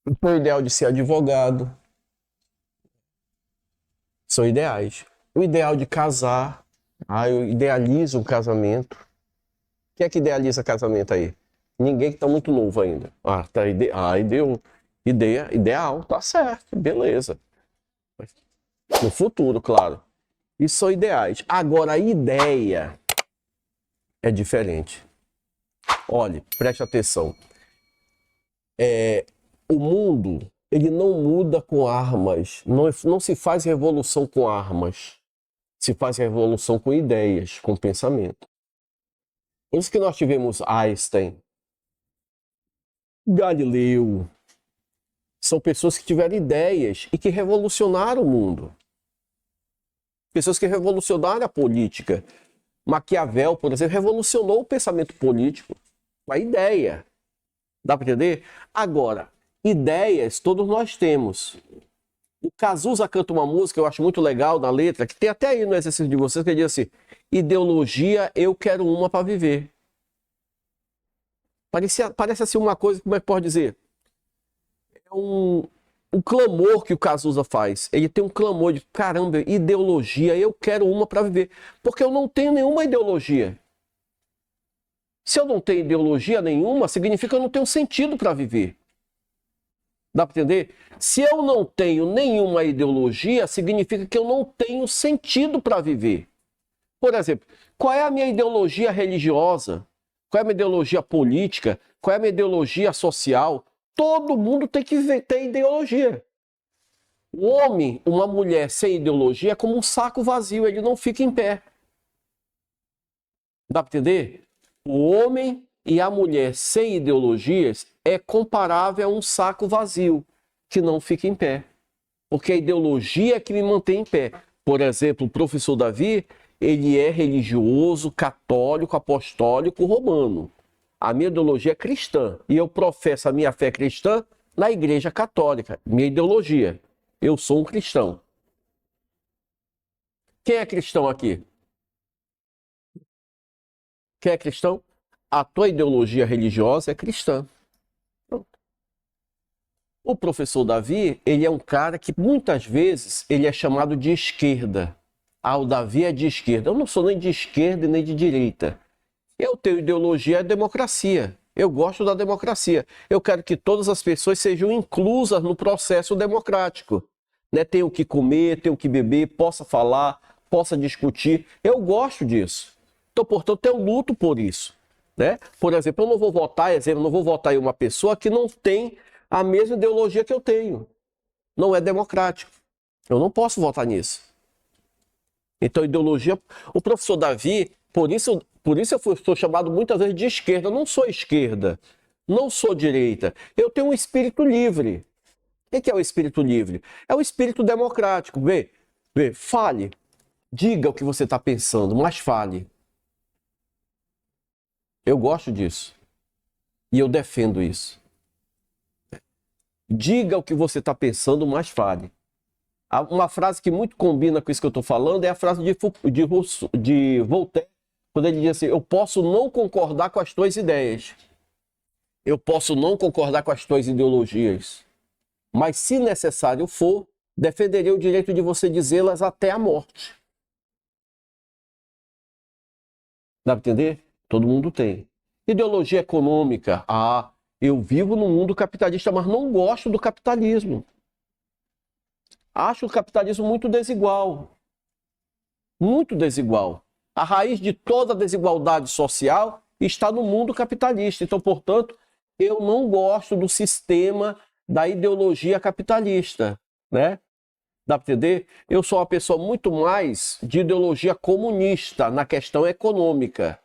O ideal de ser advogado. São ideais. O ideal de casar. Ah, eu idealizo um casamento. Quem é que idealiza casamento aí? Ninguém que tá muito novo ainda. Ah, tá deu ideal, tá certo, beleza. No futuro, claro. Isso são ideais. Agora, a ideia é diferente. Olhe, preste atenção. O mundo, ele não muda com armas. Não se faz revolução com armas. Se faz revolução com ideias, com pensamento. Por isso que nós tivemos Einstein, Galileu. São pessoas que tiveram ideias e que revolucionaram o mundo. Pessoas que revolucionaram a política. Maquiavel, por exemplo, revolucionou o pensamento político. A ideia. Dá para entender? Agora, ideias todos nós temos. O Cazuza canta uma música, eu acho muito legal na letra, que tem até aí no exercício de vocês, que diz assim: ideologia, eu quero uma para viver. Parece assim uma coisa, como é que pode dizer? É um clamor que o Cazuza faz. Ele tem um clamor de, caramba, ideologia, eu quero uma para viver. Porque eu não tenho nenhuma ideologia. Se eu não tenho ideologia nenhuma, significa que eu não tenho sentido para viver. Dá para entender? Se eu não tenho nenhuma ideologia, significa que eu não tenho sentido para viver. Por exemplo, qual é a minha ideologia religiosa? Qual é a minha ideologia política? Qual é a minha ideologia social? Todo mundo tem que ter ideologia. O homem, uma mulher sem ideologia é como um saco vazio, ele não fica em pé. Dá para entender? O homem e a mulher sem ideologias é comparável a um saco vazio, que não fica em pé. Porque a ideologia é que me mantém em pé. Por exemplo, o professor Davi, ele é religioso, católico, apostólico, romano. A minha ideologia é cristã. E eu professo a minha fé cristã na igreja católica. Minha ideologia. Eu sou um cristão. Quem é cristão aqui? Quem é cristão? A tua ideologia religiosa é cristã. O professor Davi, ele é um cara que muitas vezes ele é chamado de esquerda. Ah, o Davi é de esquerda. Eu não sou nem de esquerda nem de direita. Eu tenho ideologia é democracia. Eu gosto da democracia. Eu quero que todas as pessoas sejam inclusas no processo democrático. Né? Tenham o que comer, tenham o que beber, possa falar, possa discutir. Eu gosto disso. Então, portanto, eu luto por isso. Né? Por exemplo, eu não vou votar, não vou votar em uma pessoa que não tem a mesma ideologia que eu tenho. Não é democrático. Eu não posso votar nisso. Então, ideologia. O professor Davi, por isso eu sou chamado muitas vezes de esquerda. Eu não sou esquerda, não sou direita. Eu tenho um espírito livre. O que é o espírito livre? É o espírito democrático. Fale. Diga o que você está pensando, mas fale. Eu gosto disso. E eu defendo isso. Diga o que você está pensando, mas fale. Uma frase que muito combina com isso que eu estou falando é a frase de Voltaire, quando ele diz assim: eu posso não concordar com as tuas ideias, eu posso não concordar com as tuas ideologias, mas se necessário for, defenderei o direito de você dizê-las até a morte. Dá para entender? Todo mundo tem. Ideologia econômica. Ah, eu vivo num mundo capitalista, mas não gosto do capitalismo. Acho o capitalismo muito desigual. Muito desigual. A raiz de toda a desigualdade social está no mundo capitalista. Então, portanto, eu não gosto do sistema da ideologia capitalista, né? Dá para entender? Eu sou uma pessoa muito mais de ideologia comunista na questão econômica.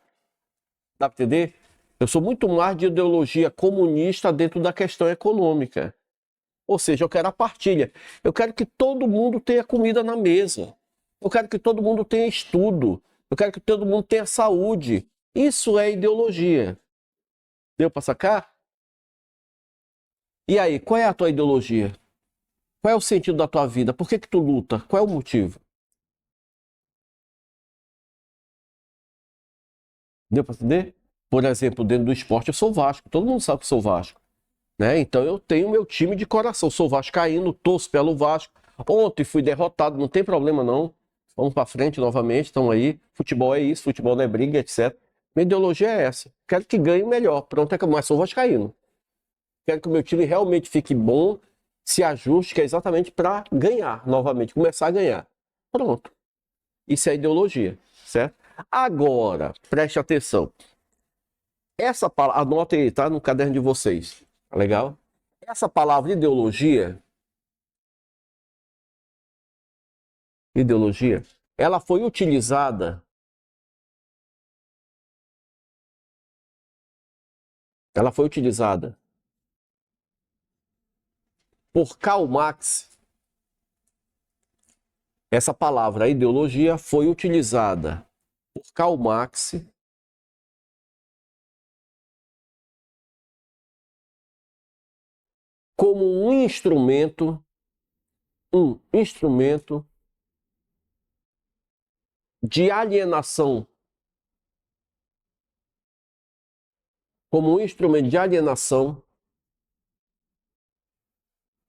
Dá para entender? Eu sou muito mais de ideologia comunista dentro da questão econômica. Ou seja, eu quero a partilha. Eu quero que todo mundo tenha comida na mesa. Eu quero que todo mundo tenha estudo. Eu quero que todo mundo tenha saúde. Isso é ideologia. Deu para sacar? E aí, qual é a tua ideologia? Qual é o sentido da tua vida? Por que que tu luta? Qual é o motivo? Deu para entender? Por exemplo, dentro do esporte, eu sou Vasco. Todo mundo sabe que eu sou Vasco. né? Então eu tenho meu time de coração, sou vascaíno, torço pelo Vasco. Ontem fui derrotado, não tem problema não. Vamos para frente novamente, estão aí. Futebol é isso, futebol não é briga, etc. Minha ideologia é essa. Quero que ganhe melhor. Pronto, mas sou vascaíno. Quero que o meu time realmente fique bom, se ajuste, que é exatamente para ganhar novamente, começar a ganhar. Pronto. Isso é ideologia, certo? Agora, preste atenção. Essa palavra, anotem aí, tá? No caderno de vocês. Tá legal? Essa palavra ideologia, ela foi utilizada por Karl Marx. Essa palavra ideologia foi utilizada por Karl Marx como um instrumento de alienação,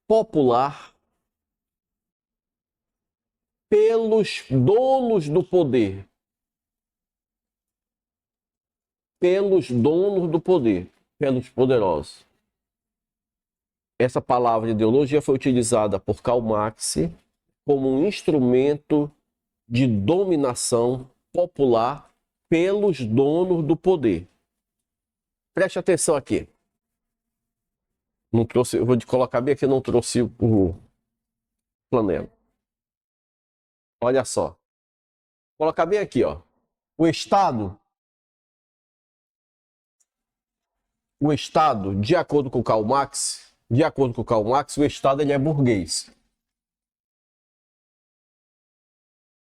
popular pelos donos do poder. Pelos poderosos. Essa palavra ideologia foi utilizada por Karl Marx como um instrumento de dominação popular pelos donos do poder. Preste atenção aqui. Não trouxe, eu vou te colocar bem aqui, não trouxe o planela. Olha só. Vou colocar bem aqui, ó. O Estado, de acordo com Karl Marx, o Estado ele é burguês.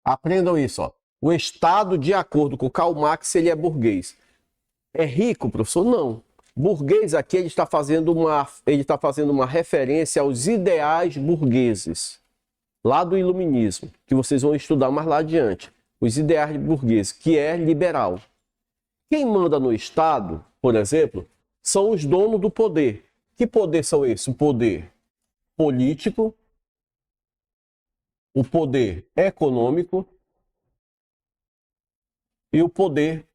Aprendam isso, ó. O Estado, de acordo com Karl Marx, ele é burguês. É rico, professor? Não. Burguês aqui ele está fazendo uma referência aos ideais burgueses, lá do iluminismo, que vocês vão estudar mais lá adiante. Os ideais burgueses, que é liberal. Quem manda no Estado, por exemplo, são os donos do poder. Que poder são esses? O poder político, o poder econômico e o poder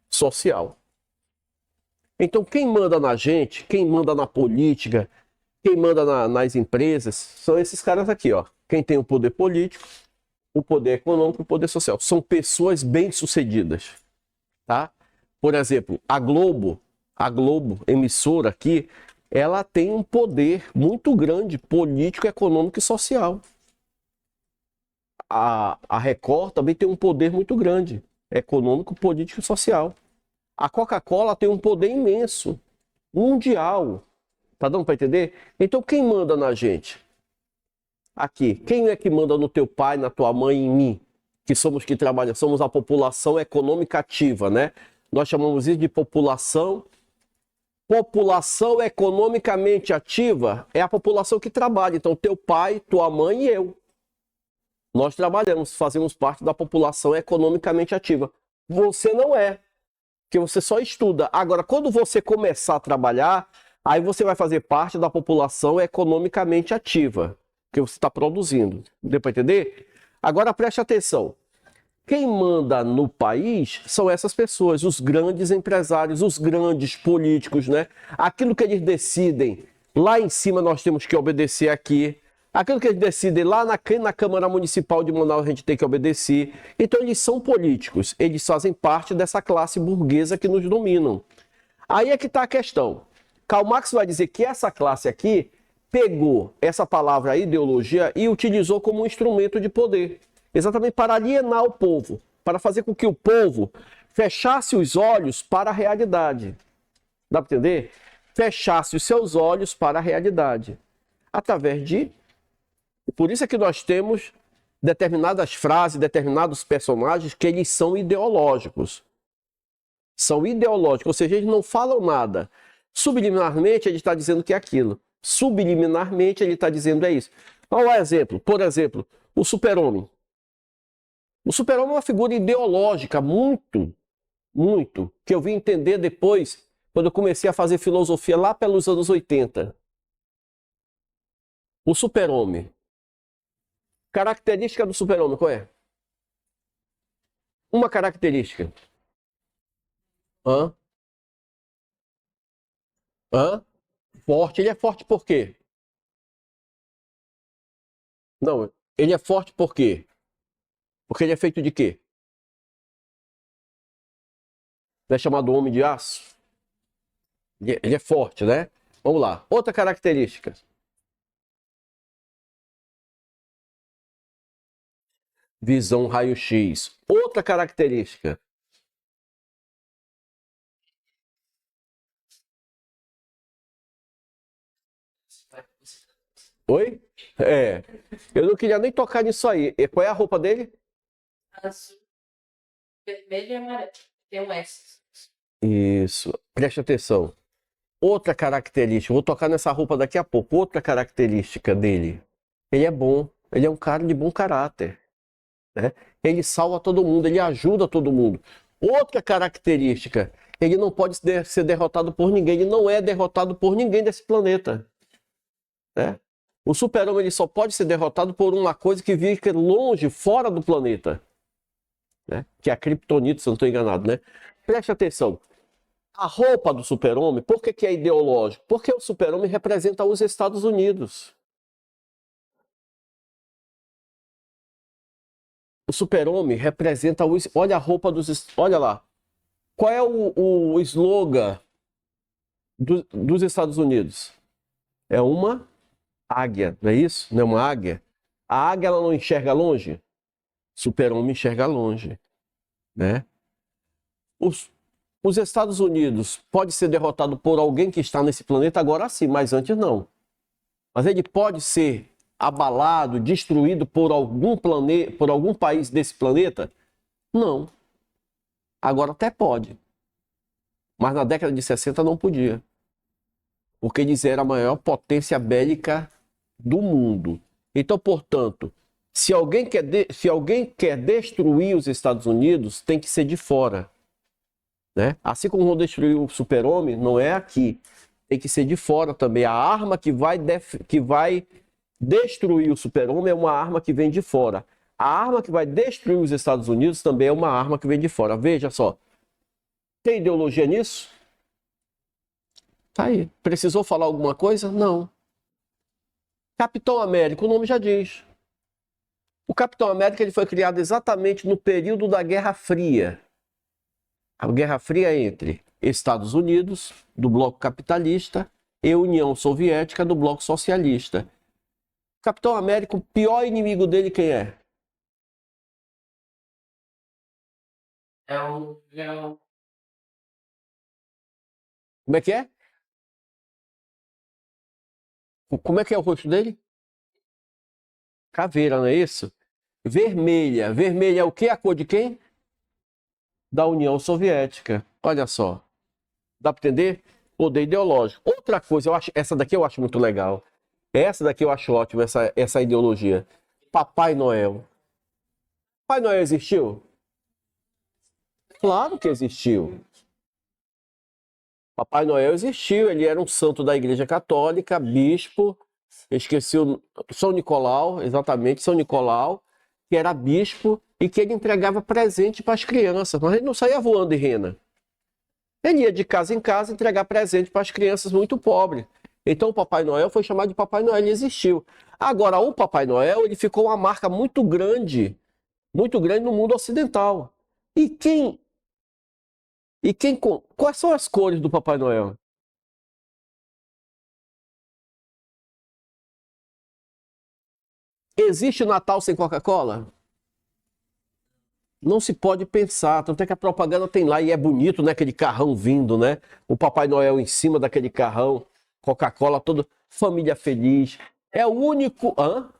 social. Então, quem manda na gente, quem manda na política, quem manda nas empresas, são esses caras aqui, ó. Quem tem o poder político, o poder econômico e o poder social. São pessoas bem-sucedidas, tá? Por exemplo, a Globo, emissora aqui, ela tem um poder muito grande, político, econômico e social. A Record também tem um poder muito grande, econômico, político e social. A Coca-Cola tem um poder imenso, mundial. Tá dando para entender? Então, quem manda na gente? Aqui, quem é que manda no teu pai, na tua mãe e em mim? Que trabalhamos, somos a população econômica ativa, né? Nós chamamos isso de população economicamente ativa, é a população que trabalha. Então, teu pai, tua mãe e eu. Nós trabalhamos, fazemos parte da população economicamente ativa. Você não é, porque você só estuda. Agora, quando você começar a trabalhar, aí você vai fazer parte da população economicamente ativa, que você está produzindo. Deu para entender? Agora preste atenção. Quem manda no país são essas pessoas, os grandes empresários, os grandes políticos, né? Aquilo que eles decidem, lá em cima nós temos que obedecer aqui. Aquilo que eles decidem lá na Câmara Municipal de Manaus a gente tem que obedecer. Então eles são políticos, eles fazem parte dessa classe burguesa que nos dominam. Aí é que está a questão. Karl Marx vai dizer que essa classe aqui pegou essa palavra ideologia e utilizou como um instrumento de poder. Exatamente para alienar o povo, para fazer com que o povo fechasse os olhos para a realidade. Dá para entender? Fechasse os seus olhos para a realidade. Através de... Por isso é que nós temos determinadas frases, determinados personagens que eles são ideológicos. São ideológicos, ou seja, eles não falam nada. Subliminarmente ele está dizendo que é aquilo. Subliminarmente ele está dizendo é isso. Olha o exemplo, por exemplo, o Super-Homem. O Super-Homem é uma figura ideológica muito, que eu vim entender depois quando eu comecei a fazer filosofia lá pelos anos 80. O super-homem. Característica do super-homem, qual é? Uma característica. Hã? Hã? Forte. Ele é forte por quê? Não, ele é forte por quê? Porque ele é feito de quê? Não é chamado homem de aço? Ele é forte, né? Vamos lá. Outra característica. Visão raio-x. Outra característica. Oi? É. Eu não queria nem tocar nisso aí. E qual é a roupa dele? Azul, vermelho e amarelo. Tem um S. Isso. Preste atenção. Outra característica. Vou tocar nessa roupa daqui a pouco. Outra característica dele. Ele é bom. Ele é um cara de bom caráter, né? Ele salva todo mundo. Ele ajuda todo mundo. Outra característica. Ele não pode ser derrotado por ninguém. Ele não é derrotado por ninguém desse planeta, né? O super-homem ele só pode ser derrotado por uma coisa que fica longe, fora do planeta, né? Que é a Kryptonita, se eu não estou enganado, né? Preste atenção. A roupa do super-homem, por que é ideológico? Porque o super-homem representa os Estados Unidos. O super-homem representa os... Olha a roupa dos... Olha lá. Qual é o slogan dos Estados Unidos? É uma águia, não é isso? Não é uma águia? A águia ela não enxerga longe? Super-homem enxerga longe, né? Os Estados Unidos pode ser derrotado por alguém que está nesse planeta agora sim, mas antes não. Mas ele pode ser abalado, destruído por algum planeta, por algum país desse planeta? Não. Agora até pode. Mas na década de 60 não podia. Porque eles eram a maior potência bélica do mundo. Então, portanto, se alguém quer destruir os Estados Unidos, tem que ser de fora, né? Assim como vão destruir o super-homem, não é aqui. Tem que ser de fora também. A arma que vai destruir o super-homem é uma arma que vem de fora. A arma que vai destruir os Estados Unidos também é uma arma que vem de fora. Veja só. Tem ideologia nisso? Tá aí. Precisou falar alguma coisa? Não. Capitão América, o nome já diz. O Capitão América ele foi criado exatamente no período da Guerra Fria. A Guerra Fria entre Estados Unidos, do bloco capitalista, e União Soviética, do bloco socialista. Capitão América, o pior inimigo dele quem é? Como é que é? Como é que é o rosto dele? Caveira, não é isso? Vermelha. Vermelha é o quê? A cor de quem? Da União Soviética. Olha só. Dá para entender? Poder ideológico. Outra coisa, essa daqui eu acho muito legal. Essa daqui eu acho ótima, essa ideologia. Papai Noel. Papai Noel existiu? Claro que existiu. Papai Noel existiu, ele era um santo da Igreja Católica, bispo, esqueci o São Nicolau, exatamente, São Nicolau, que era bispo e que ele entregava presente para as crianças, mas ele não saía voando em rena. Ele ia de casa em casa entregar presente para as crianças muito pobres. Então o Papai Noel foi chamado de Papai Noel, ele existiu. Agora, o Papai Noel, ele ficou uma marca muito grande no mundo ocidental. E quem, quais são as cores do Papai Noel? Existe Natal sem Coca-Cola? Não se pode pensar, tanto é que a propaganda tem lá e é bonito, né? Aquele carrão vindo, né? O Papai Noel em cima daquele carrão, Coca-Cola, toda família feliz. É o único. Hã?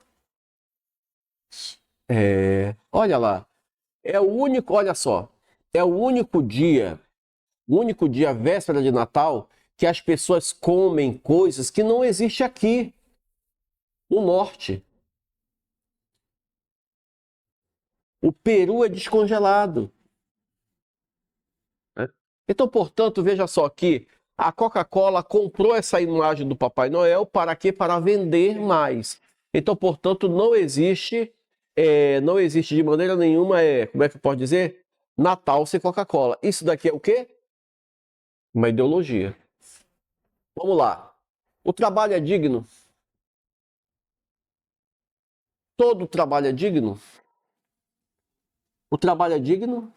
Olha lá. É o único, olha só. É o único dia, véspera de Natal, que as pessoas comem coisas que não existe aqui no norte. O peru é descongelado, né? Então, portanto, veja só aqui, A Coca-Cola comprou essa imagem do Papai Noel para quê? Para vender mais. Então, portanto, não existe de maneira nenhuma, como é que eu posso dizer? Natal sem Coca-Cola. Isso daqui é o quê? Uma ideologia. Vamos lá. O trabalho é digno? Todo trabalho é digno? O trabalho é digno?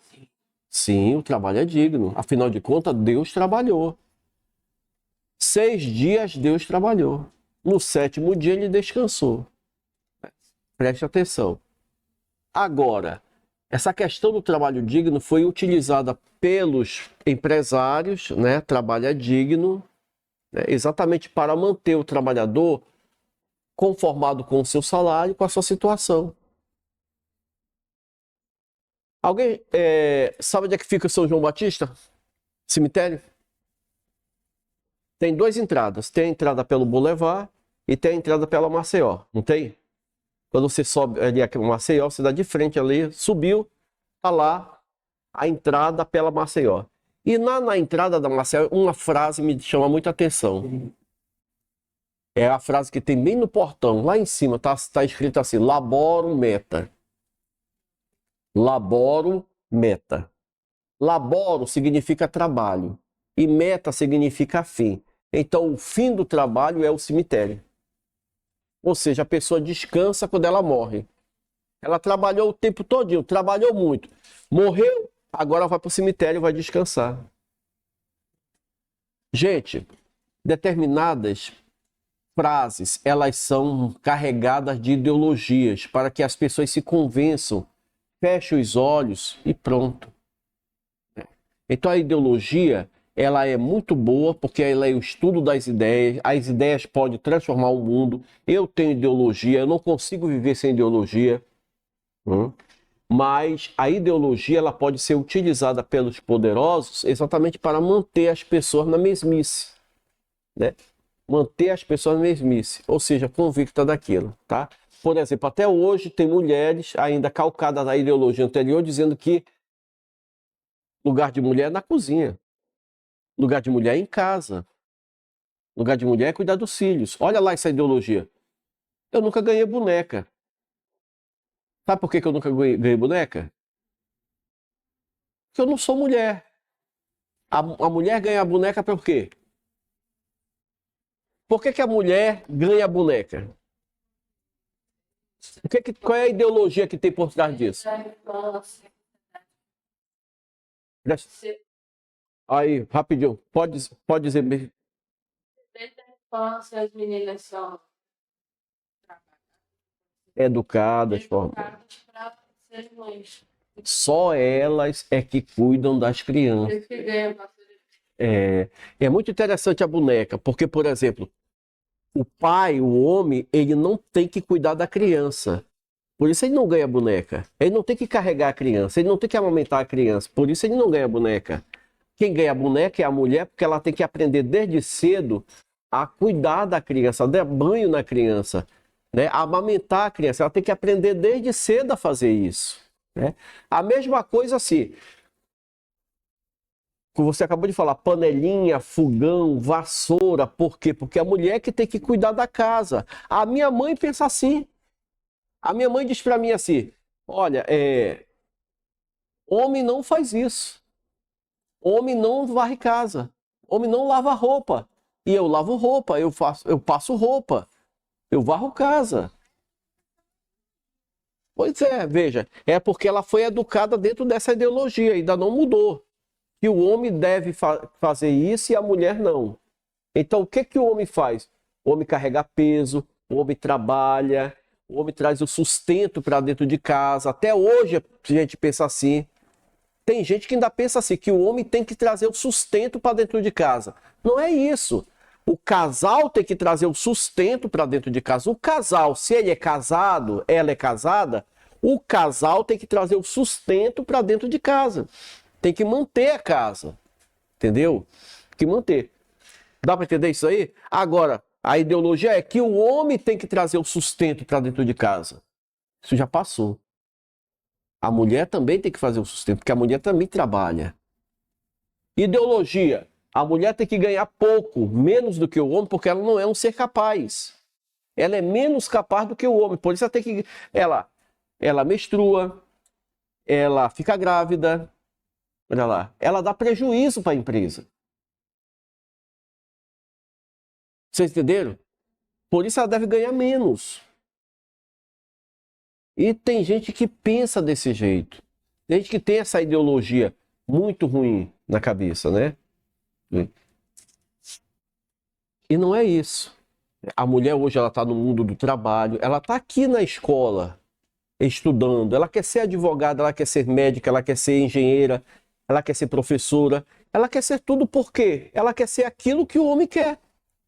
Sim, o trabalho é digno. Afinal de contas, Deus trabalhou. 6 dias Deus trabalhou. No 7º dia ele descansou. Preste atenção. Agora, essa questão do trabalho digno foi utilizada pelos empresários, né? Trabalho é digno, né? Exatamente para manter o trabalhador conformado com o seu salário, com a sua situação. Alguém sabe onde é que fica o São João Batista? Cemitério? Tem 2 entradas. Tem a entrada pelo Boulevard e tem a entrada pela Maceió. Não tem? Quando você sobe ali aqui no Maceió, você dá de frente ali, subiu, tá lá a entrada pela Maceió. E na entrada da Maceió, uma frase me chama muita atenção. É a frase que tem bem no portão, lá em cima, tá escrito assim, Laborum Meta. Laborum Meta. Laboro significa trabalho e meta significa fim. Então, o fim do trabalho é o cemitério. Ou seja, a pessoa descansa quando ela morre. Ela trabalhou o tempo todinho, trabalhou muito. Morreu, agora vai para o cemitério e vai descansar. Gente, determinadas frases, elas são carregadas de ideologias para que as pessoas se convençam, fechem os olhos e pronto. Então a ideologia, ela é muito boa porque ela é o estudo das ideias, as ideias podem transformar o mundo. Eu tenho ideologia, eu não consigo viver sem ideologia. Mas a ideologia ela pode ser utilizada pelos poderosos exatamente para manter as pessoas na mesmice, né? Manter as pessoas na mesmice, ou seja, convicta daquilo, tá? Por exemplo, até hoje tem mulheres ainda calcadas na ideologia anterior dizendo que lugar de mulher é na cozinha, lugar de mulher é em casa, lugar de mulher é cuidar dos filhos. Olha lá essa ideologia. Eu nunca ganhei boneca. Sabe por que eu nunca ganhei boneca? Porque eu não sou mulher. A mulher ganha a boneca por quê? Por que a mulher ganha a boneca? Qual é a ideologia que tem por trás disso? Aí, rapidinho, pode dizer mesmo. Desde a infância, as meninas são Educadas, educadas para serem mães. só elas é que cuidam das crianças. Eles que ganham É muito interessante a boneca, porque, por exemplo, o pai, o homem, ele não tem que cuidar da criança. Por isso ele não ganha boneca. Ele não tem que carregar a criança, ele não tem que amamentar a criança. Por isso ele não ganha boneca. Quem ganha boneca é a mulher, porque ela tem que aprender desde cedo a cuidar da criança, a dar banho na criança, né? A amamentar a criança. Ela tem que aprender desde cedo a fazer isso, né? A mesma coisa assim, como você acabou de falar, panelinha, fogão, vassoura. Por quê? Porque a mulher que tem que cuidar da casa. A minha mãe pensa assim. A minha mãe diz para mim assim, olha, homem não faz isso. Homem não varre casa. Homem não lava roupa. E eu lavo roupa, eu passo roupa. Eu varro casa. Pois é, veja, é porque ela foi educada dentro dessa ideologia, ainda não mudou. Que o homem deve fazer isso e a mulher não. Então, o que o homem faz? O homem carrega peso, o homem trabalha, o homem traz o sustento para dentro de casa. Até hoje a gente pensa assim. Tem gente que ainda pensa assim, que o homem tem que trazer o sustento para dentro de casa. Não é isso. O casal tem que trazer o sustento para dentro de casa. O casal, se ele é casado, ela é casada, o casal tem que trazer o sustento para dentro de casa. Tem que manter a casa. Entendeu? Tem que manter. Dá para entender isso aí? Agora, a ideologia é que o homem tem que trazer o sustento para dentro de casa. Isso já passou. A mulher também tem que fazer o sustento, porque a mulher também trabalha. Ideologia. A mulher tem que ganhar pouco, menos do que o homem, porque ela não é um ser capaz. Ela é menos capaz do que o homem. Por isso ela tem que. Ela menstrua, ela fica grávida. Olha lá. Ela dá prejuízo para a empresa. Vocês entenderam? Por isso ela deve ganhar menos. E tem gente que pensa desse jeito. Tem gente que tem essa ideologia muito ruim na cabeça, né? E não é isso. A mulher hoje ela está no mundo do trabalho, ela está aqui na escola estudando, ela quer ser advogada, ela quer ser médica, ela quer ser engenheira, ela quer ser professora, ela quer ser tudo por quê? Ela quer ser aquilo que o homem quer.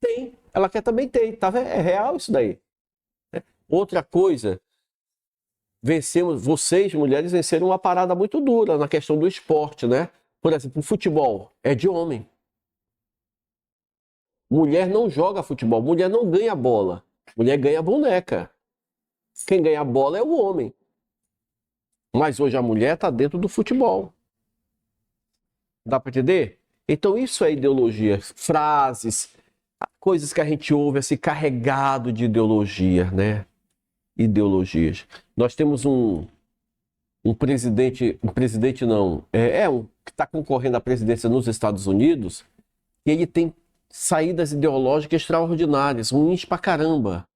Tem, ela quer também ter, tá? É real isso daí. Outra coisa, vocês mulheres venceram uma parada muito dura na questão do esporte, né? Por exemplo, o futebol é de homem. Mulher não joga futebol, mulher não ganha bola, mulher ganha boneca. Quem ganha bola é o homem. Mas hoje a mulher está dentro do futebol. Dá para entender? Então isso é ideologia. Frases, coisas que a gente ouve assim, carregado de ideologia, né? Ideologias. Nós temos um presidente não, que está concorrendo à presidência nos Estados Unidos, e ele tem saídas ideológicas extraordinárias, ruins pra caramba.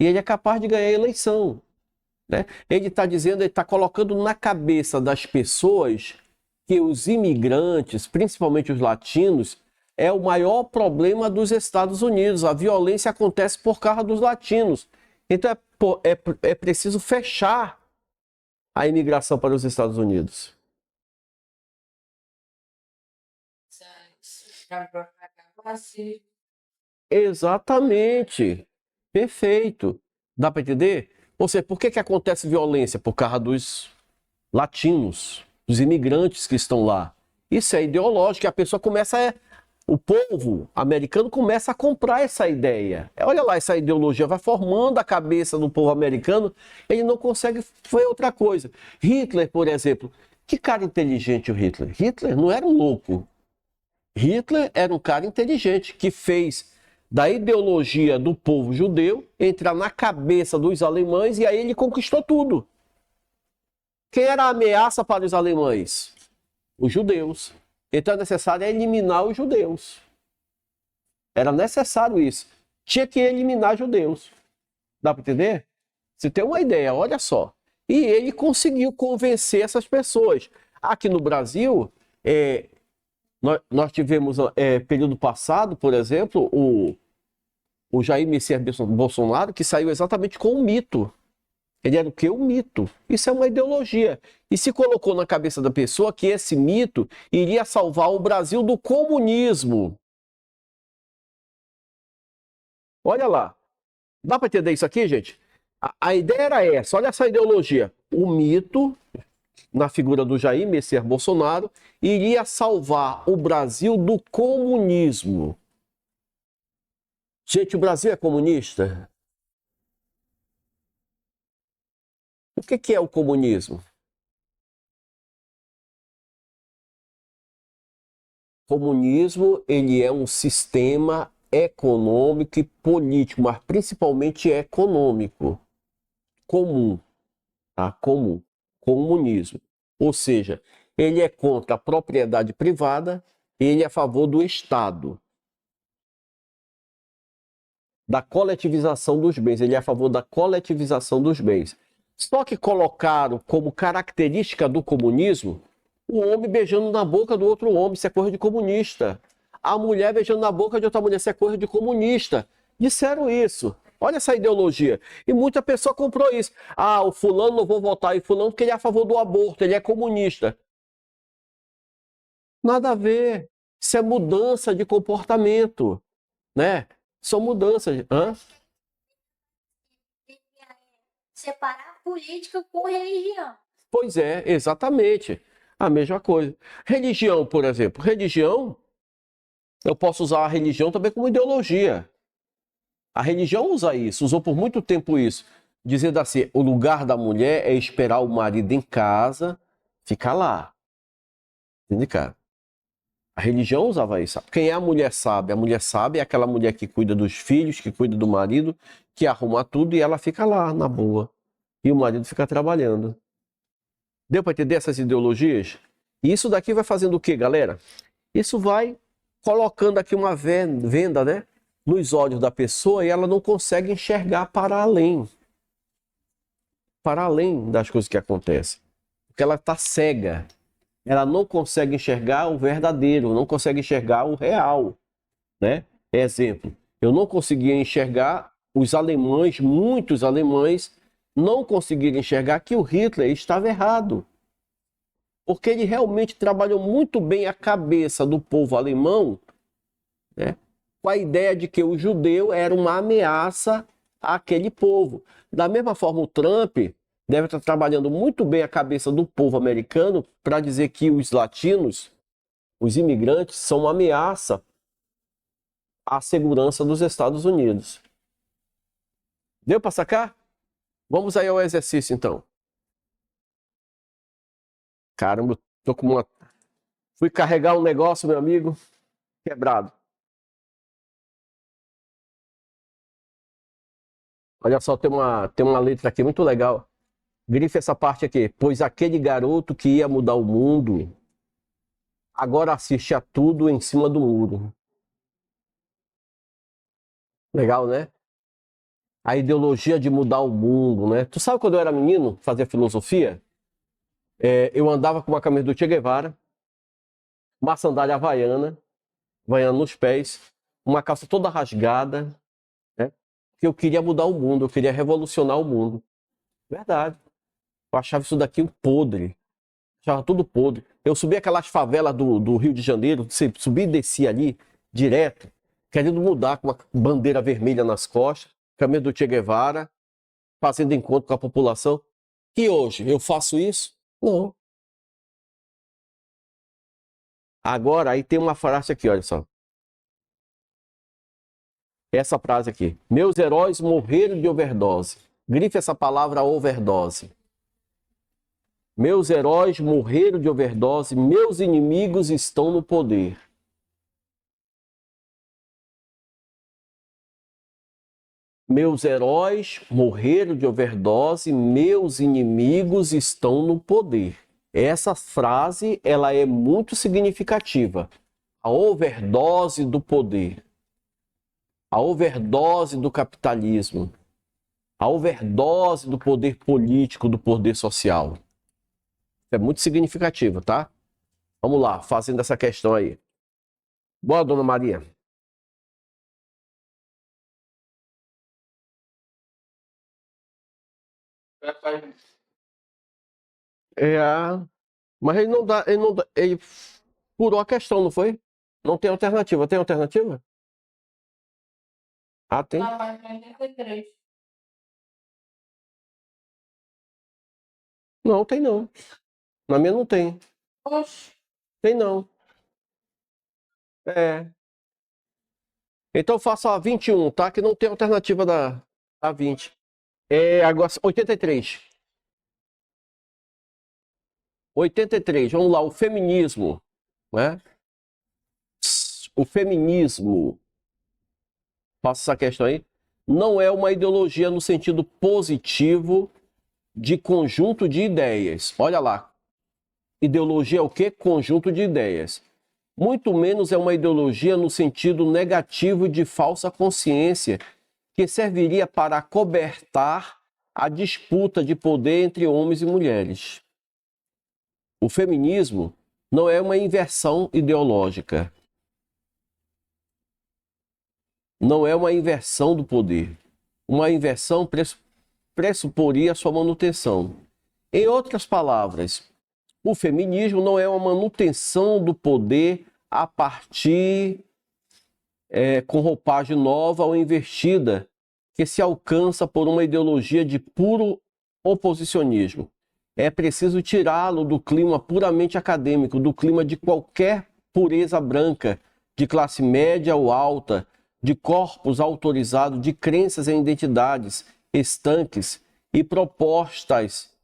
E ele é capaz de ganhar a eleição, né? Ele está colocando na cabeça das pessoas que os imigrantes, principalmente os latinos, é o maior problema dos Estados Unidos. A violência acontece por causa dos latinos. Então é preciso fechar a imigração para os Estados Unidos. Exatamente. Perfeito. Dá para entender? Ou seja, por que acontece violência? Por causa dos latinos, dos imigrantes que estão lá. Isso é ideológico, a pessoa o povo americano começa a comprar essa ideia. Olha lá, essa ideologia vai formando a cabeça do povo americano, ele não consegue ver outra coisa. Hitler, por exemplo, que cara inteligente o Hitler. Hitler não era um louco. Hitler era um cara inteligente que fez da ideologia do povo judeu entrar na cabeça dos alemães e aí ele conquistou tudo. Quem era a ameaça para os alemães? Os judeus. Então é necessário eliminar os judeus. Era necessário isso. Tinha que eliminar judeus. Dá para entender? Você tem uma ideia, olha só. E ele conseguiu convencer essas pessoas. Aqui no Brasil, nós tivemos, período passado, por exemplo, o Jair Messias Bolsonaro, que saiu exatamente com um mito. Ele era o quê? Um mito. Isso é uma ideologia. E se colocou na cabeça da pessoa que esse mito iria salvar o Brasil do comunismo. Olha lá. Dá para entender isso aqui, gente? A ideia era essa. Olha essa ideologia. O mito, na figura do Jair Messias Bolsonaro, iria salvar o Brasil do comunismo. Gente, o Brasil é comunista? O que é o comunismo? Comunismo, ele é um sistema econômico e político, mas principalmente econômico. Comum, tá? Comum. Comunismo. Ou seja, ele é contra a propriedade privada, ele é a favor do Estado. Da coletivização dos bens, ele é a favor da coletivização dos bens. Só que colocaram como característica do comunismo o homem beijando na boca do outro homem, isso é coisa de comunista. A mulher beijando na boca de outra mulher, isso é coisa de comunista. Disseram isso. Olha essa ideologia. E muita pessoa comprou isso. Ah, o fulano não vou votar em fulano porque ele é a favor do aborto, ele é comunista. Nada a ver. Isso é mudança de comportamento, né? São mudanças. Hã? Separar política com religião. Pois é, exatamente. A mesma coisa. Religião, por exemplo. Religião, eu posso usar a religião também como ideologia. A religião usa isso, usou por muito tempo isso. Dizendo assim, o lugar da mulher é esperar o marido em casa, ficar lá. Entende, cara? A religião usava isso. Quem é a mulher sábia? A mulher sábia é aquela mulher que cuida dos filhos, que cuida do marido, que arruma tudo e ela fica lá, na boa. E o marido fica trabalhando. Deu para entender essas ideologias? E isso daqui vai fazendo o quê, galera? Isso vai colocando aqui uma venda, né, nos olhos da pessoa e ela não consegue enxergar para além das coisas que acontecem. Porque ela está cega. Ela não consegue enxergar o verdadeiro, não consegue enxergar o real, né? Exemplo, eu não conseguia enxergar os alemães, muitos alemães, não conseguiram enxergar que o Hitler estava errado. Porque ele realmente trabalhou muito bem a cabeça do povo alemão, né, com a ideia de que o judeu era uma ameaça àquele povo. Da mesma forma, o Trump deve estar trabalhando muito bem a cabeça do povo americano para dizer que os latinos, os imigrantes, são uma ameaça à segurança dos Estados Unidos. Deu para sacar? Vamos aí ao exercício, então. Caramba, tô com uma... Fui carregar um negócio, meu amigo, quebrado. Olha só, tem uma letra aqui muito legal. Grife essa parte aqui. Pois aquele garoto que ia mudar o mundo, agora assiste a tudo em cima do muro. Legal, né? A ideologia de mudar o mundo, né? Tu sabe quando eu era menino, fazia filosofia? Eu andava com uma camisa do Che Guevara, uma sandália havaiana nos pés, uma calça toda rasgada, né? Que eu queria mudar o mundo, eu queria revolucionar o mundo. Verdade. Eu achava isso daqui um podre. Achava tudo podre. Eu subia aquelas favelas do Rio de Janeiro, você subia e descia ali, direto, querendo mudar com uma bandeira vermelha nas costas, camisa do Che Guevara, fazendo encontro com a população. E hoje, eu faço isso? Não. Agora, aí tem uma frase aqui, olha só. Essa frase aqui. Meus heróis morreram de overdose. Grife essa palavra overdose. Meus heróis morreram de overdose, meus inimigos estão no poder. Meus heróis morreram de overdose, meus inimigos estão no poder. Essa frase, ela é muito significativa. A overdose do poder. A overdose do capitalismo. A overdose do poder político, do poder social. É muito significativo, tá? Vamos lá, fazendo essa questão aí. Boa, dona Maria. Mas ele furou a questão, não foi? Não tem alternativa. Tem alternativa? Ah, tem? Na página 83. Não, tem não. Na minha não tem. Oxe. Tem não. Então faça a 21, tá? Que não tem alternativa da 20. Agora 83. 83, vamos lá, o feminismo, né? O feminismo, faça essa questão aí, não é uma ideologia no sentido positivo de conjunto de ideias. Olha lá, ideologia é o quê? Conjunto de ideias. Muito menos é uma ideologia no sentido negativo de falsa consciência, que serviria para acobertar a disputa de poder entre homens e mulheres. O feminismo não é uma inversão ideológica. Não é uma inversão do poder. Uma inversão pressuporia sua manutenção. Em outras palavras, o feminismo não é uma manutenção do poder a partir com roupagem nova ou invertida que se alcança por uma ideologia de puro oposicionismo. É preciso tirá-lo do clima puramente acadêmico, do clima de qualquer pureza branca, de classe média ou alta, de corpos autorizados, de crenças em identidades estanques e propostas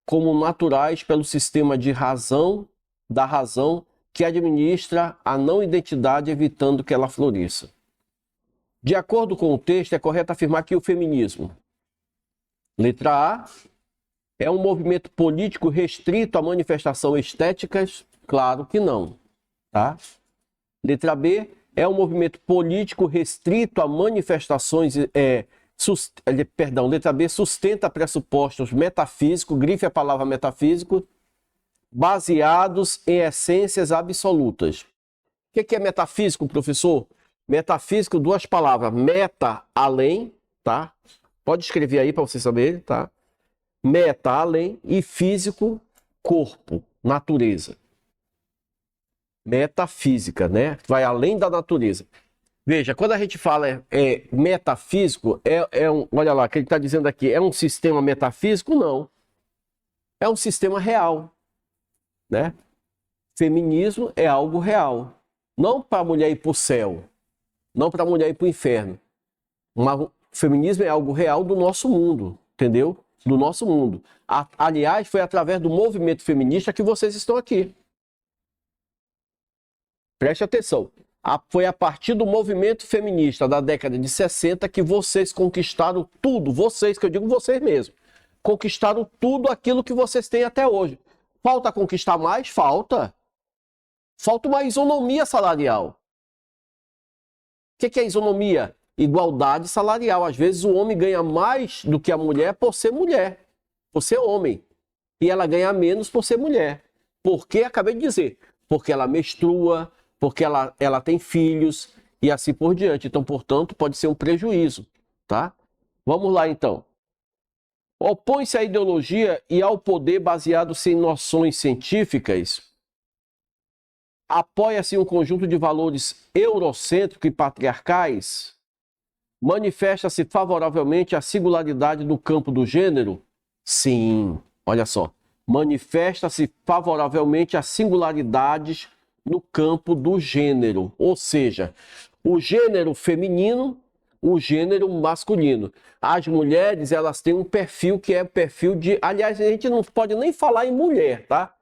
como naturais pelo sistema da razão que administra a não identidade, evitando que ela floresça. De acordo com o texto, é correto afirmar que o feminismo, letra A, é um movimento político restrito a manifestações estéticas? Claro que não, tá? Letra B, é um movimento político restrito a manifestações, letra B, sustenta pressupostos metafísicos, grife a palavra metafísico, baseados em essências absolutas. O que é metafísico, professor? Metafísico, duas palavras, meta, além, tá? Pode escrever aí para você saber, tá? Meta, além, e físico, corpo, natureza. Metafísica, né? Vai além da natureza. Veja, quando a gente fala metafísico, olha lá, o que ele está dizendo aqui, é um sistema metafísico? Não. É um sistema real, né? Feminismo é algo real. Não para a mulher ir para o céu, não para a mulher ir para o inferno. Mas feminismo é algo real do nosso mundo, entendeu? Do nosso mundo. Aliás, foi através do movimento feminista que vocês estão aqui. Preste atenção. Foi a partir do movimento feminista da década de 60 que vocês conquistaram tudo. Vocês, que eu digo vocês mesmos. Conquistaram tudo aquilo que vocês têm até hoje. Falta conquistar mais? Falta. Falta uma isonomia salarial. O que é isonomia? Igualdade salarial. Às vezes o homem ganha mais do que a mulher, por ser homem. E ela ganha menos por ser mulher. Por que? Acabei de dizer. Porque ela menstrua, porque ela tem filhos e assim por diante. Então, portanto, pode ser um prejuízo, tá? Vamos lá, então. Opõe-se à ideologia e ao poder baseado-se em noções científicas. Apoia-se um conjunto de valores eurocêntricos e patriarcais. Manifesta-se favoravelmente à singularidade do campo do gênero? Sim, olha só. Manifesta-se favoravelmente às singularidades no campo do gênero, ou seja, o gênero feminino, o gênero masculino. As mulheres, elas têm um perfil que é o perfil de... Aliás, a gente não pode nem falar em mulher, tá?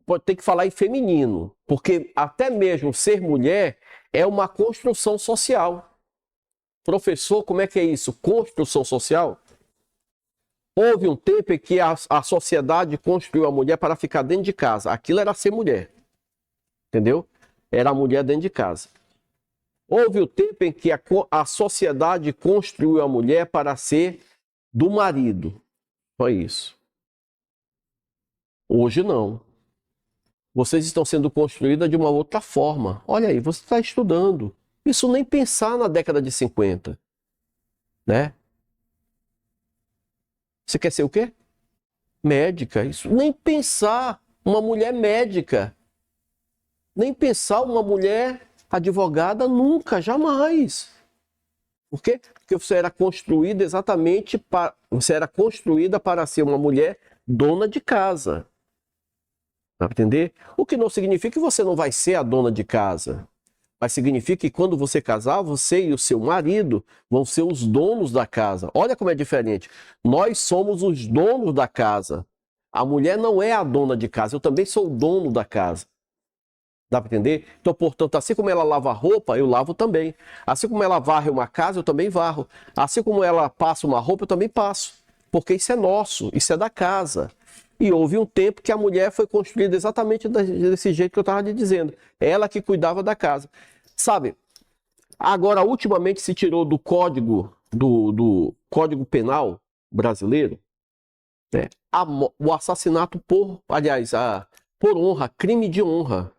Pode ter que falar em feminino, porque até mesmo ser mulher é uma construção social. Professor, como é que é isso? Construção social? Houve um tempo em que a sociedade construiu a mulher para ficar dentro de casa. Aquilo era ser mulher. Entendeu? Era a mulher dentro de casa. Houve o tempo em que a sociedade construiu a mulher para ser do marido. Foi isso. Hoje não. Vocês estão sendo construídas de uma outra forma. Olha aí, você está estudando. Isso nem pensar na década de 50. Né? Você quer ser o quê? Médica. Isso nem pensar uma mulher médica. Nem pensar uma mulher advogada nunca, jamais. Por quê? Porque você era construída exatamente para... Você era construída para ser uma mulher dona de casa. Dá para entender? O que não significa que você não vai ser a dona de casa. Mas significa que quando você casar, você e o seu marido vão ser os donos da casa. Olha como é diferente. Nós somos os donos da casa. A mulher não é a dona de casa. Eu também sou o dono da casa. Dá para entender? Então, portanto, assim como ela lava roupa, eu lavo também. Assim como ela varre uma casa, eu também varro. Assim como ela passa uma roupa, eu também passo. Porque isso é nosso, isso é da casa. E houve um tempo que a mulher foi construída exatamente desse jeito que eu estava lhe dizendo. Ela que cuidava da casa. Sabe, agora, ultimamente se tirou do código, do Código Penal brasileiro, né, o assassinato por honra, crime de honra.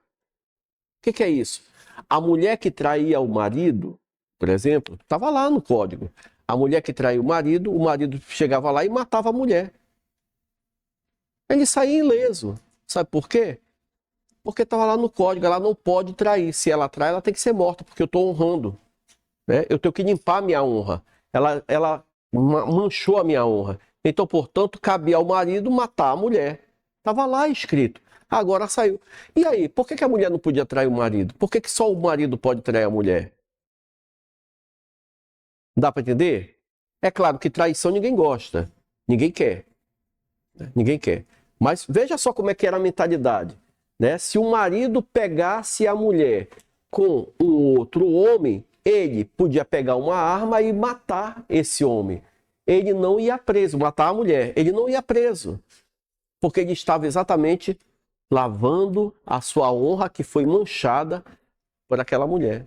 O que é isso? A mulher que traía o marido, por exemplo, estava lá no código. A mulher que traía o marido chegava lá e matava a mulher. Ele saía ileso. Sabe por quê? Porque estava lá no código, ela não pode trair. Se ela trai, ela tem que ser morta, porque eu estou honrando. Né? Eu tenho que limpar a minha honra. Ela manchou a minha honra. Então, portanto, cabia ao marido matar a mulher. Estava lá escrito. Agora saiu. E aí, por que a mulher não podia trair o marido? Por que só o marido pode trair a mulher? Dá para entender? É claro que traição ninguém gosta. Ninguém quer. Ninguém quer. Mas veja só como é que era a mentalidade. né? Se o marido pegasse a mulher com um outro homem, ele podia pegar uma arma e matar esse homem. Ele não ia preso, matar a mulher. Ele não ia preso, porque ele estava exatamente lavando a sua honra que foi manchada por aquela mulher.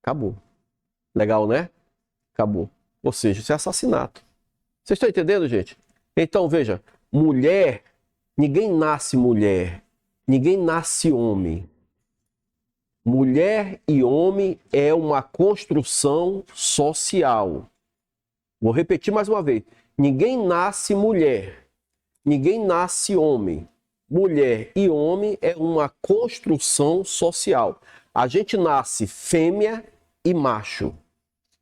Acabou. Legal, né? Acabou. Ou seja, isso é assassinato. Vocês estão entendendo, gente? Então, veja, mulher, ninguém nasce mulher, ninguém nasce homem. Mulher e homem é uma construção social. Vou repetir mais uma vez. Ninguém nasce mulher, ninguém nasce homem. Mulher e homem é uma construção social. A gente nasce fêmea e macho,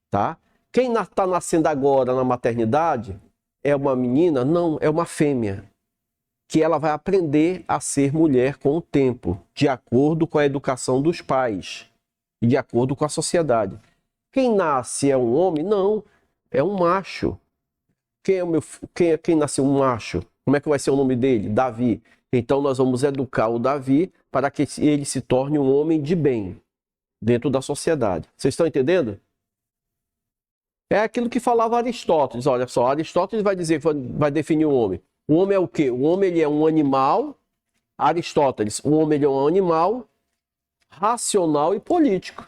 tá? Quem está nascendo agora na maternidade é uma menina? Não, é uma fêmea, que ela vai aprender a ser mulher com o tempo, de acordo com a educação dos pais e de acordo com a sociedade. Quem nasce é um homem? Não, é um macho. Quem nasceu um macho? Como é que vai ser o nome dele? Davi. Então nós vamos educar o Davi para que ele se torne um homem de bem dentro da sociedade. Vocês estão entendendo? É aquilo que falava Aristóteles. Olha só, Aristóteles vai dizer, vai definir o homem. O homem é o quê? O homem ele é um animal. Aristóteles, o homem ele é um animal racional e político.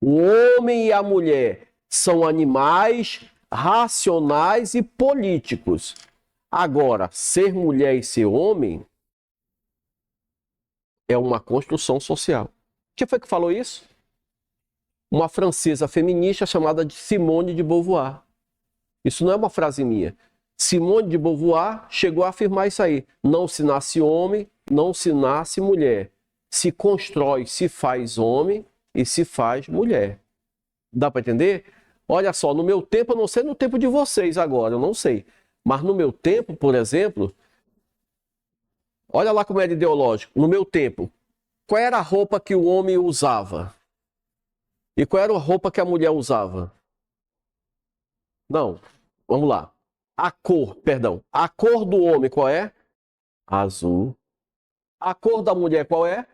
O homem e a mulher são animais racionais e políticos. Agora, ser mulher e ser homem é uma construção social. Quem foi que falou isso? Uma francesa feminista chamada de Simone de Beauvoir. Isso não é uma frase minha. Simone de Beauvoir chegou a afirmar isso aí. Não se nasce homem, não se nasce mulher. Se constrói, se faz homem e se faz mulher. Dá para entender? Olha só, no meu tempo, eu não sei no tempo de vocês agora, eu não sei. Mas no meu tempo, por exemplo, olha lá como era ideológico. No meu tempo, qual era a roupa que o homem usava? E qual era a roupa que a mulher usava? Não, vamos lá. A cor do homem qual é? Azul. A cor da mulher qual é?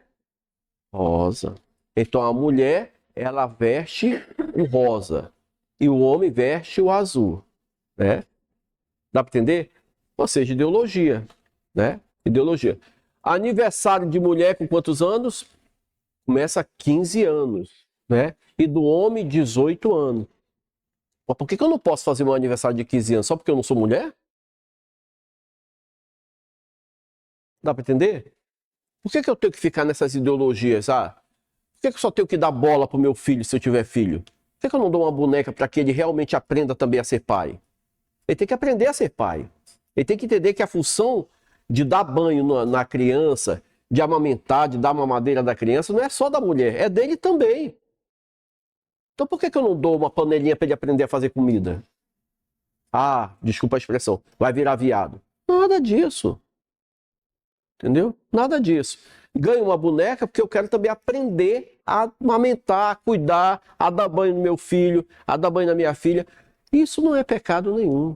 Rosa. Então a mulher, ela veste o rosa e o homem veste o azul, né? Dá para entender? Ou seja, ideologia, né? Ideologia. Aniversário de mulher com quantos anos? Começa a 15 anos, né? E do homem, 18 anos. Mas por que eu não posso fazer meu aniversário de 15 anos? Só porque eu não sou mulher? Dá para entender? Por que eu tenho que ficar nessas ideologias? Por que eu só tenho que dar bola pro meu filho se eu tiver filho? Por que eu não dou uma boneca para que ele realmente aprenda também a ser pai? Ele tem que aprender a ser pai. Ele tem que entender que a função de dar banho na criança, de amamentar, de dar mamadeira da criança, não é só da mulher, é dele também. Então por que eu não dou uma panelinha para ele aprender a fazer comida? Desculpa a expressão, vai virar viado. Nada disso. Entendeu? Nada disso. Ganho uma boneca porque eu quero também aprender a amamentar, a cuidar, a dar banho no meu filho, a dar banho na minha filha. Isso não é pecado nenhum.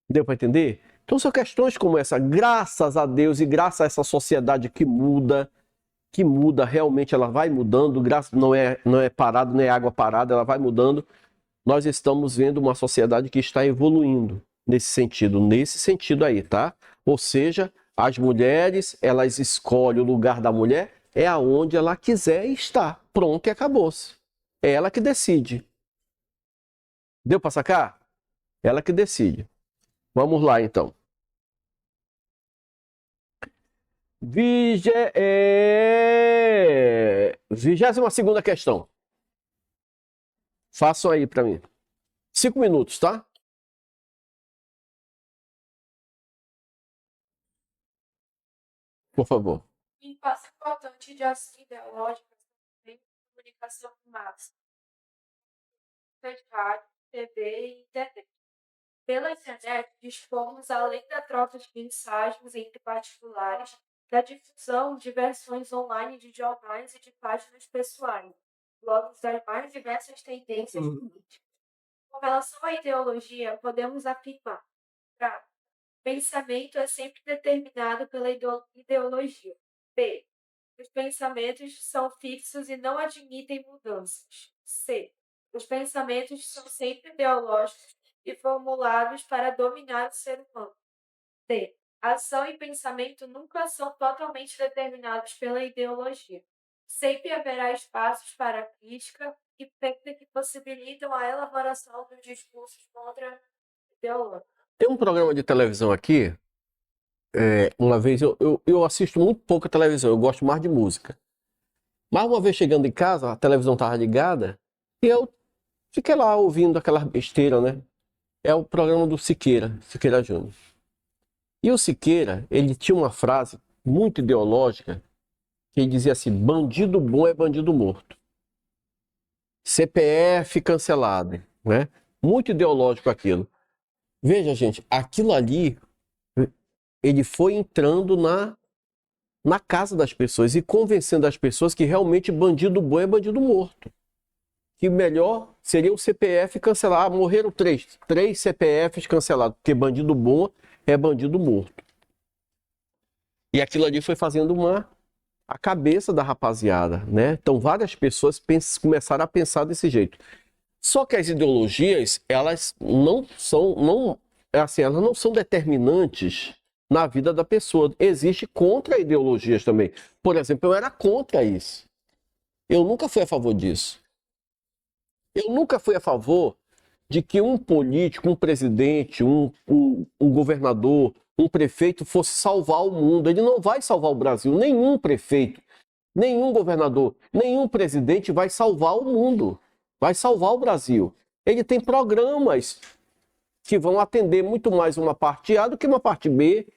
Deu para entender? Então são questões como essa, graças a Deus e graças a essa sociedade que muda, realmente ela vai mudando, não é parado, não é água parada, ela vai mudando. Nós estamos vendo uma sociedade que está evoluindo nesse sentido aí, tá? Ou seja, as mulheres, elas escolhem o lugar da mulher, é aonde ela quiser estar. Pronto e acabou-se. É ela que decide. Deu para sacar? Ela que decide. Vamos lá, então. 22ª questão. Façam aí para mim. 5 minutos, tá? Por favor. Um passo importante de ação ideológica também é comunicação em massa, de rádio, TV e internet. Pela internet, dispomos, além da troca de mensagens entre particulares, da difusão de versões online de jornais e de páginas pessoais, blogs das mais diversas tendências políticas. Com relação à ideologia, podemos afirmar: Pensamento é sempre determinado pela ideologia. B. Os pensamentos são fixos e não admitem mudanças. C. Os pensamentos são sempre ideológicos e formulados para dominar o ser humano. D. Ação e pensamento nunca são totalmente determinados pela ideologia. Sempre haverá espaços para crítica e que possibilitam a elaboração dos discursos contra-ideológicos. Tem um programa de televisão aqui, uma vez eu assisto muito pouca televisão, eu gosto mais de música. Mas uma vez chegando em casa, a televisão estava ligada e eu fiquei lá ouvindo aquela besteira, né? É o programa do Siqueira Júnior. E o Siqueira, ele tinha uma frase muito ideológica que ele dizia assim: bandido bom é bandido morto. CPF cancelado, né? Muito ideológico aquilo. Veja, gente, aquilo ali, ele foi entrando na casa das pessoas e convencendo as pessoas que realmente bandido bom é bandido morto. Que melhor seria o CPF cancelar. Ah, morreram três CPFs cancelados, porque bandido bom é bandido morto. E aquilo ali foi fazendo a cabeça da rapaziada, né? Então várias pessoas começaram a pensar desse jeito. Só que as ideologias, elas não são determinantes na vida da pessoa. Existe contra-ideologias também. Por exemplo, eu era contra isso. Eu nunca fui a favor disso. Eu nunca fui a favor de que um político, um presidente, um governador, um prefeito fosse salvar o mundo. Ele não vai salvar o Brasil. Nenhum prefeito, nenhum governador, nenhum presidente vai salvar o mundo. Vai salvar o Brasil. Ele tem programas que vão atender muito mais uma parte A do que uma parte B,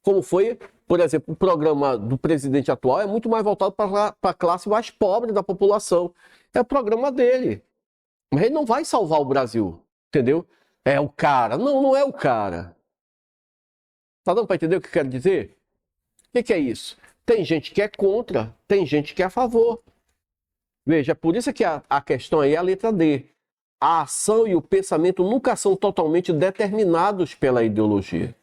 como foi, por exemplo, o programa do presidente atual é muito mais voltado para a classe mais pobre da população. É o programa dele. Mas ele não vai salvar o Brasil, entendeu? É o cara. Não, não é o cara. Tá dando para entender o que eu quero dizer? O que é isso? Tem gente que é contra, tem gente que é a favor. Veja, por isso que a questão aí é a letra D. A ação e o pensamento nunca são totalmente determinados pela ideologia.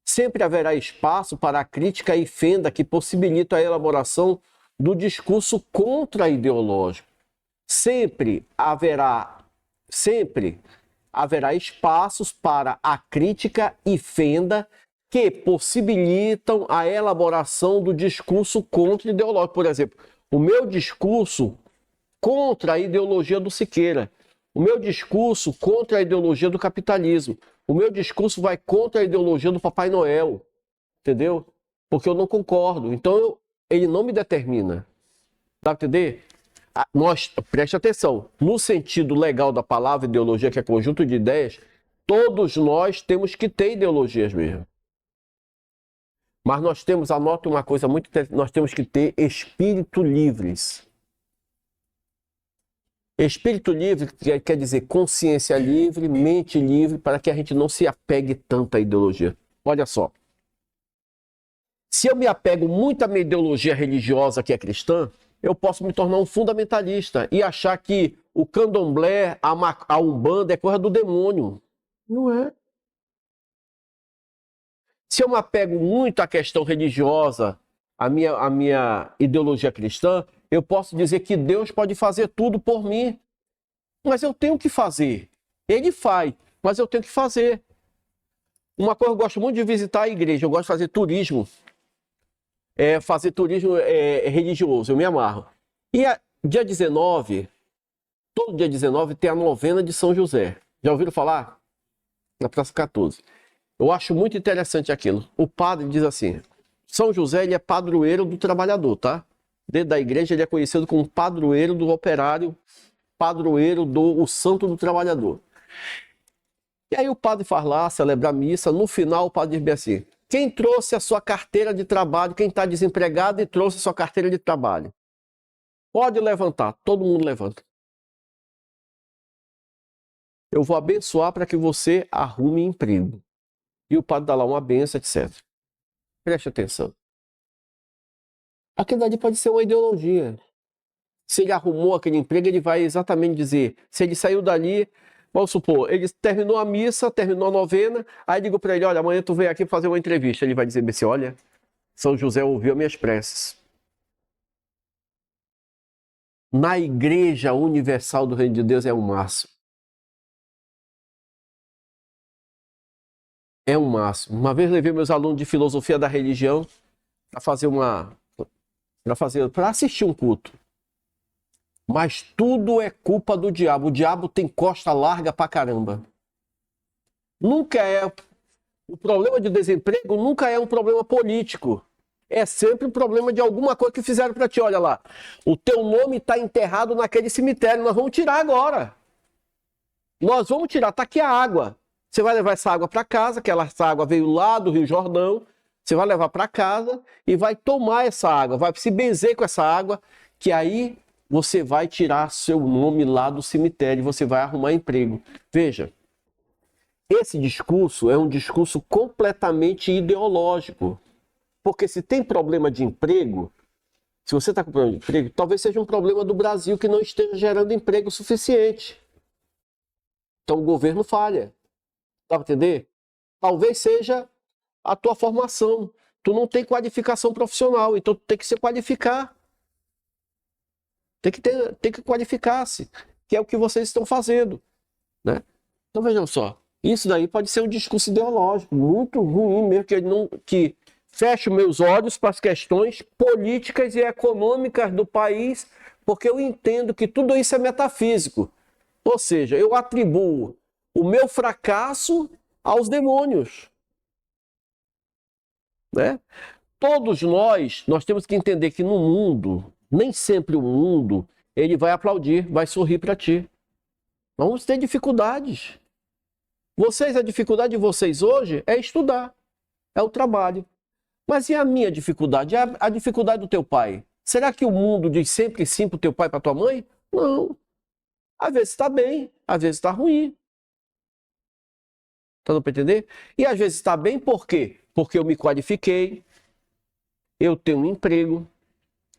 Sempre haverá espaço para a crítica e fenda que possibilita a elaboração do discurso contra-ideológico. Sempre haverá espaços para a crítica e fenda que possibilitam a elaboração do discurso contra-ideológico. Por exemplo, o meu discurso contra a ideologia do Siqueira, o meu discurso contra a ideologia do capitalismo, o meu discurso vai contra a ideologia do Papai Noel, entendeu? Porque eu não concordo. Então, ele não me determina. Dá para entender? Preste atenção, no sentido legal da palavra ideologia, que é conjunto de ideias, todos nós temos que ter ideologias mesmo. Mas nós temos, anota uma coisa muito interessante, nós temos que ter espírito livres. Espírito livre quer dizer consciência livre, mente livre, para que a gente não se apegue tanto à ideologia. Olha só. Se eu me apego muito à minha ideologia religiosa que é cristã, eu posso me tornar um fundamentalista e achar que o candomblé, a umbanda é coisa do demônio. Não é. Se eu me apego muito à questão religiosa, à minha ideologia cristã, eu posso dizer que Deus pode fazer tudo por mim. Mas eu tenho que fazer. Ele faz, mas eu tenho que fazer. Uma coisa, eu gosto muito de visitar a igreja, eu gosto de fazer turismo. Fazer turismo religioso, eu me amarro. E dia 19, todo dia 19 tem a novena de São José. Já ouviram falar? Na Praça 14. Eu acho muito interessante aquilo. O padre diz assim, São José ele é padroeiro do trabalhador, tá? Dentro da igreja ele é conhecido como padroeiro do operário, padroeiro o santo do trabalhador. E aí o padre faz lá, celebra a missa, no final o padre diz bem assim, quem trouxe a sua carteira de trabalho, quem está desempregado e trouxe a sua carteira de trabalho? Pode levantar, todo mundo levanta. Eu vou abençoar para que você arrume emprego. E o padre dá lá uma benção, etc. Preste atenção. Aquilo ali pode ser uma ideologia. Se ele arrumou aquele emprego, ele vai exatamente dizer, se ele saiu dali, Vamos supor, ele terminou a missa, terminou a novena, aí digo para ele, olha, amanhã tu vem aqui fazer uma entrevista. Ele vai dizer assim, olha, São José ouviu minhas preces. Na Igreja Universal do Reino de Deus é o máximo. É o máximo. Uma vez levei meus alunos de filosofia da religião para assistir um culto. Mas tudo é culpa do diabo. O diabo tem costa larga pra caramba. Nunca é. O problema de desemprego nunca é um problema político. É sempre um problema de alguma coisa que fizeram para ti. Olha lá, o teu nome está enterrado naquele cemitério. Nós vamos tirar agora. Nós vamos tirar. Está aqui a água. Você vai levar essa água para casa, que essa água veio lá do Rio Jordão. Você vai levar para casa e vai tomar essa água. Vai se benzer com essa água, que aí você vai tirar seu nome lá do cemitério. Você vai arrumar emprego. Veja. Esse discurso é um discurso completamente ideológico. Porque se tem problema de emprego, se você está com problema de emprego, talvez seja um problema do Brasil que não esteja gerando emprego suficiente. Então o governo falha. Dá para entender? Talvez seja a tua formação. Tu não tem qualificação profissional, então tu tem que se qualificar. Tem que qualificar-se, que é o que vocês estão fazendo, né? Então vejam só. Isso daí pode ser um discurso ideológico, muito ruim mesmo, que feche meus olhos para as questões políticas e econômicas do país, porque eu entendo que tudo isso é metafísico. Ou seja, eu atribuo o meu fracasso aos demônios, né? Todos nós temos que entender que no mundo, nem sempre o mundo, ele vai aplaudir, vai sorrir para ti. Vamos ter dificuldades. A dificuldade de vocês hoje é estudar, é o trabalho. Mas e a minha dificuldade? A dificuldade do teu pai? Será que o mundo diz sempre sim para o teu pai e para tua mãe? Não. Às vezes está bem, às vezes está ruim. Tá dando para entender? E às vezes está bem por quê? Porque eu me qualifiquei, eu tenho um emprego,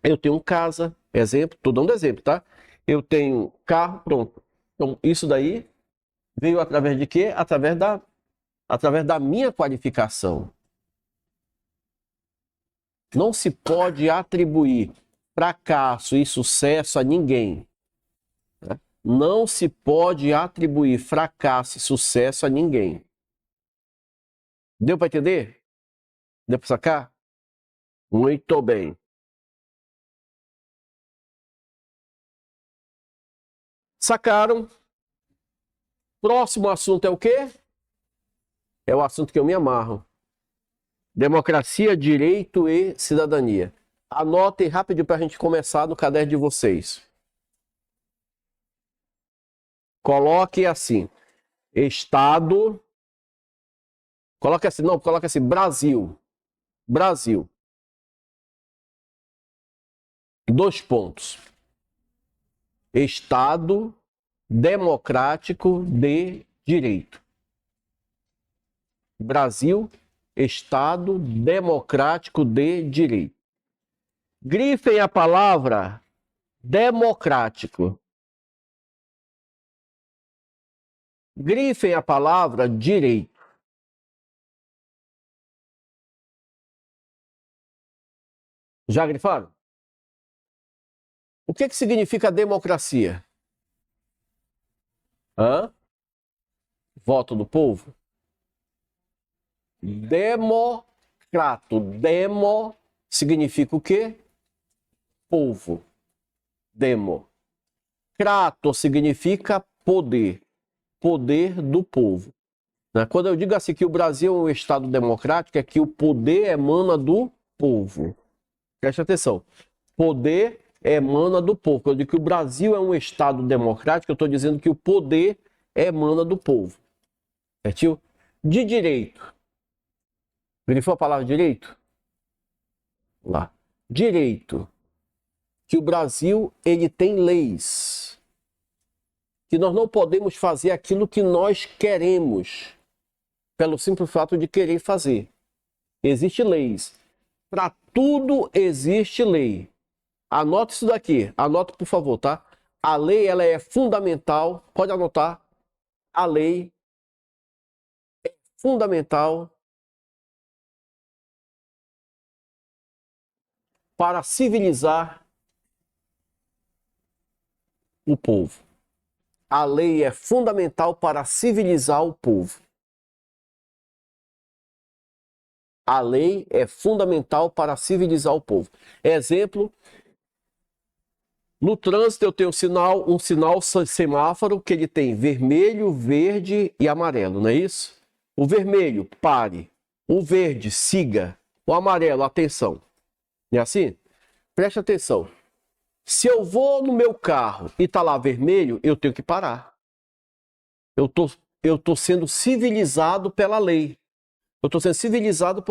eu tenho casa, exemplo, estou dando exemplo, tá? Eu tenho carro, pronto. Então isso daí veio através de quê? Através da minha qualificação. Não se pode atribuir fracasso e sucesso a ninguém. Né? Não se pode atribuir fracasso e sucesso a ninguém. Deu para entender? Deu para sacar? Muito bem. Sacaram? Próximo assunto é o quê? É o assunto que eu me amarro. Democracia, direito e cidadania. Anotem rapidinho para a gente começar no caderno de vocês. Coloque assim. Estado. Coloque assim, não, coloque assim, Brasil. Brasil. 2 pontos. Estado democrático de direito. Brasil, Estado democrático de direito. Grifem a palavra democrático. Grifem a palavra direito. Já grifaram? O que significa democracia? Voto do povo? Democrato. Demo significa o quê? Povo. Demo. Crato significa poder. Poder do povo. Quando eu digo assim que o Brasil é um Estado democrático, é que o poder emana do povo. Preste atenção. Poder emana do povo. Quando eu digo que o Brasil é um Estado democrático, eu estou dizendo que o poder emana do povo. Certinho? De direito. Grifou a palavra direito? Lá. Direito. Que o Brasil, ele tem leis. Que nós não podemos fazer aquilo que nós queremos. Pelo simples fato de querer fazer. Existem leis. Para tudo existe lei. Anote isso daqui. Anote, por favor, tá? A lei, ela é fundamental. Pode anotar. a lei é fundamental para civilizar o povo. A lei é fundamental para civilizar o povo. A lei é fundamental para civilizar o povo. Exemplo, no trânsito eu tenho um sinal semáforo que ele tem vermelho, verde e amarelo, não é isso? O vermelho, pare. O verde, siga. O amarelo, atenção. Não é assim? Preste atenção. Se eu vou no meu carro e está lá vermelho, eu tenho que parar. Eu tô sendo civilizado pela lei. Eu estou sendo civilizado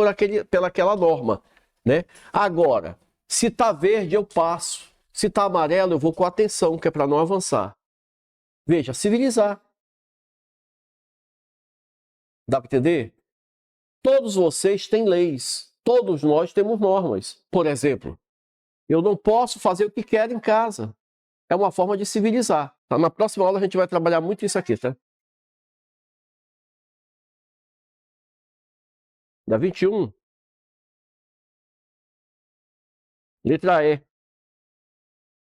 pelaquela norma, né? Agora, se está verde, eu passo. Se está amarelo, eu vou com atenção, que é para não avançar. Veja, civilizar. Dá para entender? Todos vocês têm leis. Todos nós temos normas. Por exemplo, eu não posso fazer o que quero em casa. É uma forma de civilizar. Tá? Na próxima aula a gente vai trabalhar muito isso aqui, tá? Da 21. Letra E.